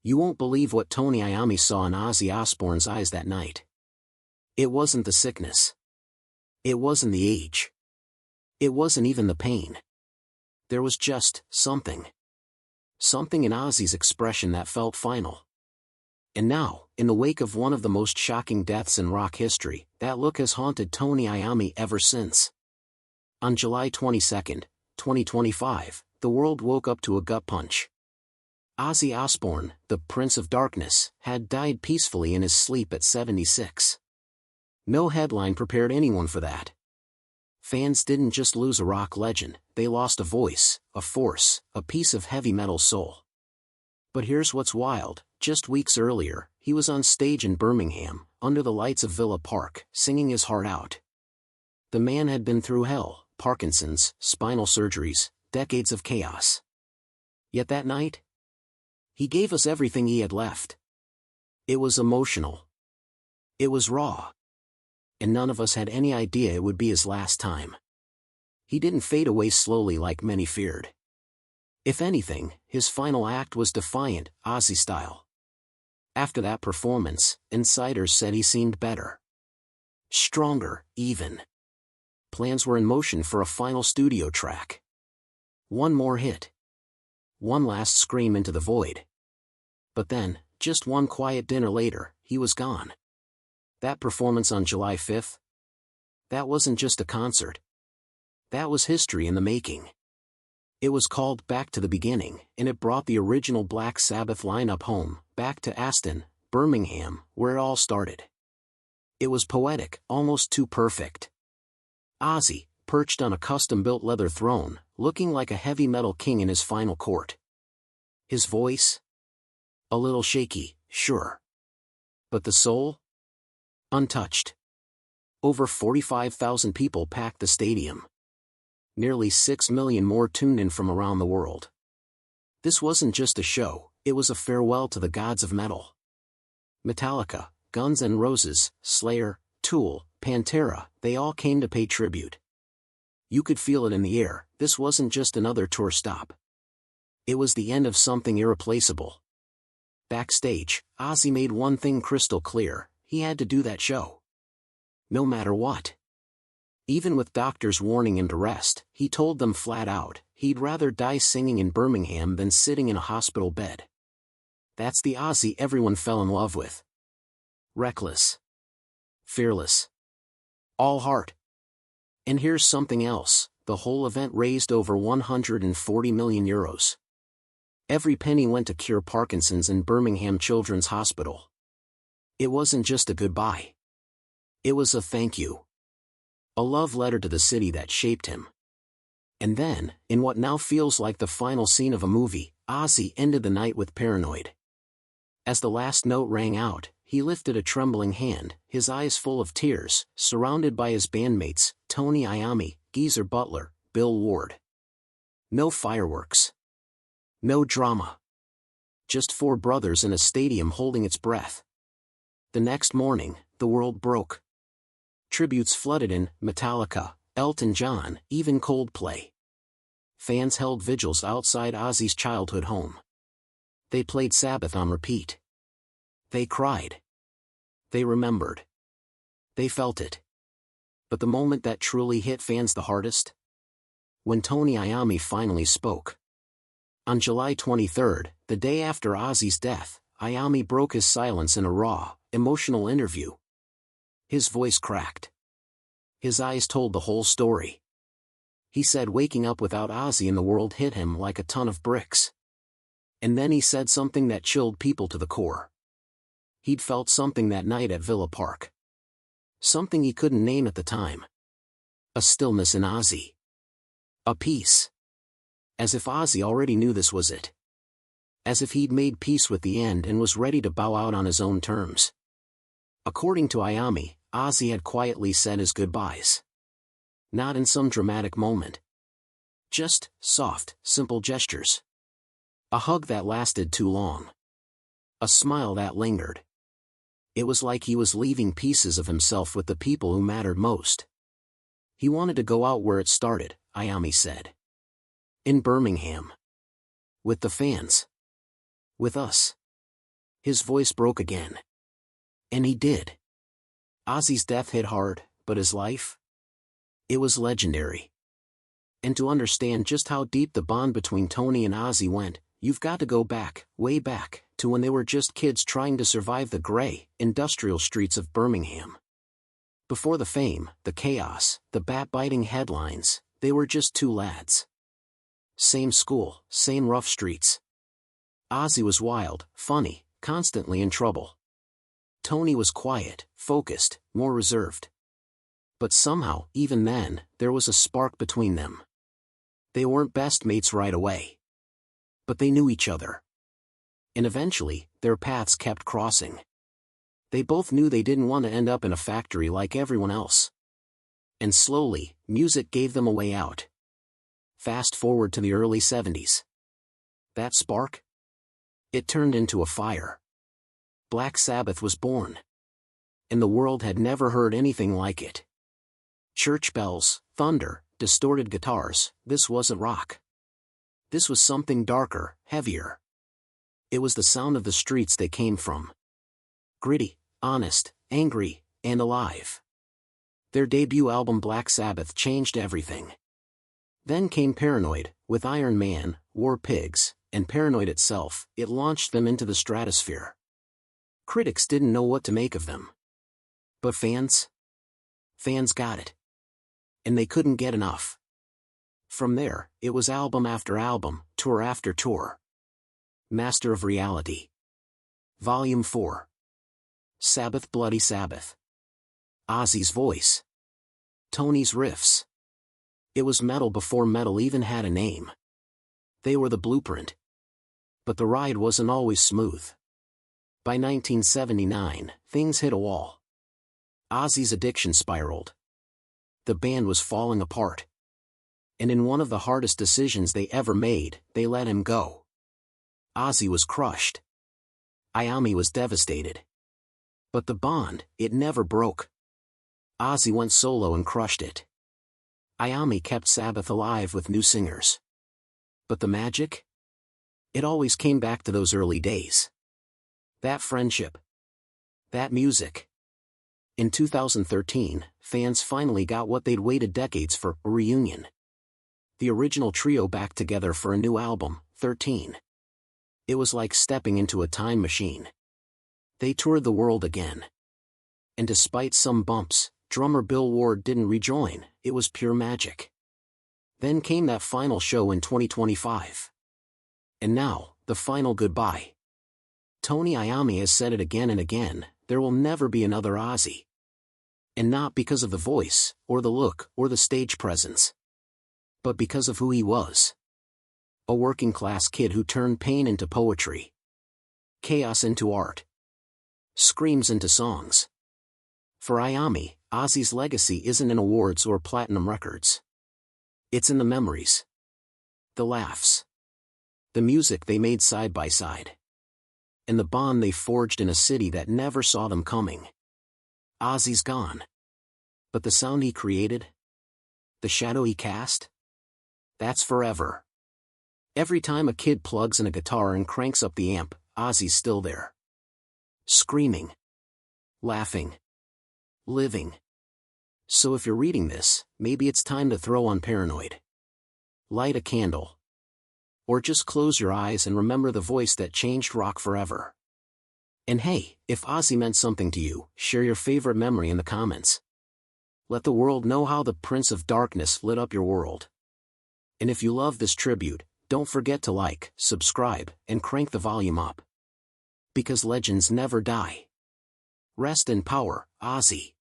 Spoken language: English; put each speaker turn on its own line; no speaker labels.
You won't believe what Tony Iommi saw in Ozzy Osbourne's eyes that night. It wasn't the sickness. It wasn't the age. It wasn't even the pain. There was just something. Something in Ozzy's expression that felt final. And now, in the wake of one of the most shocking deaths in rock history, that look has haunted Tony Iommi ever since. On July 22, 2025, the world woke up to a gut punch. Ozzy Osbourne, the Prince of Darkness, had died peacefully in his sleep at 76. No headline prepared anyone for that. Fans didn't just lose a rock legend, they lost a voice, a force, a piece of heavy metal soul. But here's what's wild, just weeks earlier, he was on stage in Birmingham, under the lights of Villa Park, singing his heart out. The man had been through hell, Parkinson's, spinal surgeries, decades of chaos. Yet that night, he gave us everything he had left. It was emotional. It was raw. And none of us had any idea it would be his last time. He didn't fade away slowly like many feared. If anything, his final act was defiant, Ozzy style. After that performance, insiders said he seemed better. Stronger, even. Plans were in motion for a final studio track. One more hit. One last scream into the void. But then, just one quiet dinner later, he was gone. That performance on July 5th? That wasn't just a concert. That was history in the making. It was called Back to the Beginning, and it brought the original Black Sabbath lineup home, back to Aston, Birmingham, where it all started. It was poetic, almost too perfect. Ozzy, perched on a custom-built leather throne, looking like a heavy metal king in his final court. His voice? A little shaky, sure. But the soul? Untouched. Over 45,000 people packed the stadium. Nearly 6 million more tuned in from around the world. This wasn't just a show, it was a farewell to the gods of metal. Metallica, Guns N' Roses, Slayer, Tool, Pantera, they all came to pay tribute. You could feel it in the air, this wasn't just another tour stop. It was the end of something irreplaceable. Backstage, Ozzy made one thing crystal clear, he had to do that show. No matter what. Even with doctors warning him to rest, he told them flat out, he'd rather die singing in Birmingham than sitting in a hospital bed. That's the Ozzy everyone fell in love with. Reckless. Fearless. All heart. And here's something else, the whole event raised over €140 million. Every penny went to cure Parkinson's in Birmingham Children's Hospital. It wasn't just a goodbye. It was a thank you. A love letter to the city that shaped him. And then, in what now feels like the final scene of a movie, Ozzy ended the night with Paranoid. As the last note rang out, he lifted a trembling hand, his eyes full of tears, surrounded by his bandmates, Tony Iommi, Geezer Butler, Bill Ward. No fireworks. No drama. Just 4 brothers in a stadium holding its breath. The next morning, the world broke. Tributes flooded in, Metallica, Elton John, even Coldplay. Fans held vigils outside Ozzy's childhood home. They played Sabbath on repeat. They cried. They remembered. They felt it. But the moment that truly hit fans the hardest? When Tony Iommi finally spoke. On July 23, the day after Ozzy's death, Iommi broke his silence in a raw, emotional interview. His voice cracked. His eyes told the whole story. He said waking up without Ozzy in the world hit him like a ton of bricks. And then he said something that chilled people to the core. He'd felt something that night at Villa Park. Something he couldn't name at the time. A stillness in Ozzy. A peace. As if Ozzy already knew this was it. As if he'd made peace with the end and was ready to bow out on his own terms. According to Iommi, Ozzy had quietly said his goodbyes. Not in some dramatic moment. Just soft, simple gestures. A hug that lasted too long. A smile that lingered. It was like he was leaving pieces of himself with the people who mattered most. He wanted to go out where it started, Iommi said. In Birmingham. With the fans. With us. His voice broke again. And he did. Ozzy's death hit hard, but his life? It was legendary. And to understand just how deep the bond between Tony and Ozzy went, you've got to go back, way back, to when they were just kids trying to survive the gray, industrial streets of Birmingham. Before the fame, the chaos, the bat-biting headlines, they were just two lads. Same school, same rough streets. Ozzy was wild, funny, constantly in trouble. Tony was quiet, focused, more reserved. But somehow, even then, there was a spark between them. They weren't best mates right away. But they knew each other. And eventually, their paths kept crossing. They both knew they didn't want to end up in a factory like everyone else. And slowly, music gave them a way out. Fast forward to the early 70s. That spark? It turned into a fire. Black Sabbath was born. And the world had never heard anything like it. Church bells, thunder, distorted guitars, this wasn't rock. This was something darker, heavier. It was the sound of the streets they came from. Gritty, honest, angry, and alive. Their debut album Black Sabbath changed everything. Then came Paranoid, with Iron Man, War Pigs, and Paranoid itself. It launched them into the stratosphere. Critics didn't know what to make of them. But fans got it. And they couldn't get enough. From there, it was album after album, tour after tour. Master of Reality. Volume 4. Sabbath Bloody Sabbath. Ozzy's voice. Tony's riffs. It was metal before metal even had a name. They were the blueprint. But the ride wasn't always smooth. By 1979, things hit a wall. Ozzy's addiction spiraled. The band was falling apart. And in one of the hardest decisions they ever made, they let him go. Ozzy was crushed. Iommi was devastated. But the bond, it never broke. Ozzy went solo and crushed it. Iommi kept Sabbath alive with new singers. But the magic? It always came back to those early days. That friendship. That music. In 2013, fans finally got what they'd waited decades for, a reunion. The original trio back together for a new album, 13. It was like stepping into a time machine. They toured the world again. And despite some bumps, drummer Bill Ward didn't rejoin. It was pure magic. Then came that final show in 2025. And now, the final goodbye. Tony Iommi has said it again and again, there will never be another Ozzy. And not because of the voice, or the look, or the stage presence. But because of who he was. A working-class kid who turned pain into poetry. Chaos into art. Screams into songs. For Iommi, Ozzy's legacy isn't in awards or platinum records. It's in the memories. The laughs. The music they made side by side. And the bond they forged in a city that never saw them coming. Ozzy's gone. But the sound he created? The shadow he cast? That's forever. Every time a kid plugs in a guitar and cranks up the amp, Ozzy's still there. Screaming. Laughing. Living. So if you're reading this, maybe it's time to throw on Paranoid. Light a candle. Or just close your eyes and remember the voice that changed rock forever. And hey, if Ozzy meant something to you, share your favorite memory in the comments. Let the world know how the Prince of Darkness lit up your world. And if you love this tribute, don't forget to like, subscribe, and crank the volume up. Because legends never die. Rest in power, Ozzy.